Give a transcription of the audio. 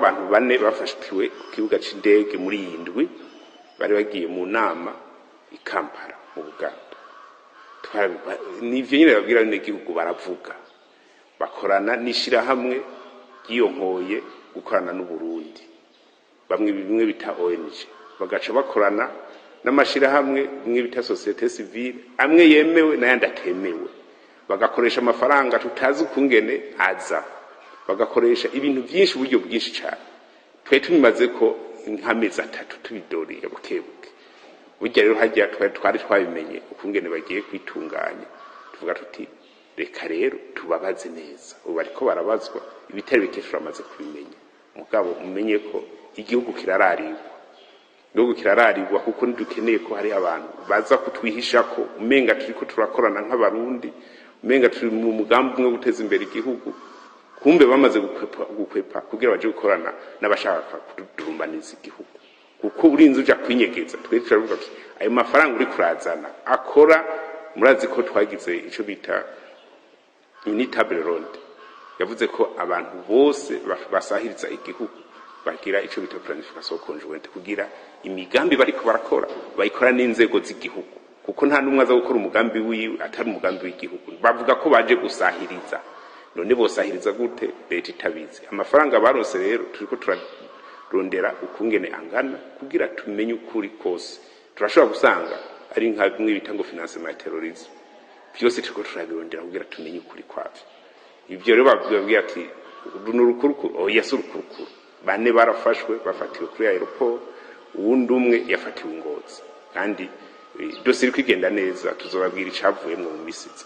abantu 4 bafashwe ku kibuga c'indege muri yindwi bari bagiye mu nama i Kampala mu Buganda. Nivyo nyine babwira n'igihugu baravuga bakorana nishira hamwe yiyonkoye gukorana n'u Burundi, bimwe bita ONG, bagaca bakorana n'amashira hamwe bimwe bita societe civile, amwe yemewe n'ayandi atemewe, bagakoresha amafaranga tutazi ukungene aza, bagakoresha ibintu byinshi, uburyo bwinshi cyane. Twe tumimaze ko inkamezi 3 tubidoriye bukebuke. Burya rero hajya twari twabimenye ukungene bagiye kwitunganya, tuvuga tuti reka rero tubabaze neza. Ubu ariko barabazwa ibitari bikeshura amaze kubimenya. Mugabo umenye ko igihugu kirararibwa kuko ntidukeneye ko hari abantu baza kutwihisha ko umenga turiko turakorana nk'abarundi, umenga turi mu mugambi umwe guteza imbere igihugu, kumbe bamaze gukwepa kugira baje gukorana n'abashaka kudurumbaniza igihugu. Kuko urinze uja kwinyegeza, twe turavuga ati ayo mafaranga uri kurazana akora, murazi ko twagize ico bita unitable road, yavuze ko abantu bose basahiriza igihugu bagira ico bita planification conjointe, kugira imigambi bariko barakora bayikora n'inzego z'igihugu, kuko nta numwe aza gukora umugambi wiwe atari umugambi w'igihugu. Bavuga ko baje gusahiriza, none bosahiriza gute? Leta itabizi. Amafaranga baronse rero turiko turarondera ukungene angana kugira tumenye ukuri kose. Turashobora gusanga ari nka bimwe bita ngo financement ya terrorisme, byose turiko turabirondera kugira tumenye ukuri kwavyo. Ibyo rero babwira ati runurukuru oya surukuru 4 barafashwe bafatiwe kuri aeroport, uwundi umwe yafatiwe Ngozi, kandi dosiye iriko igenda neza, tuzobabwira icavuyemwo mu misizi.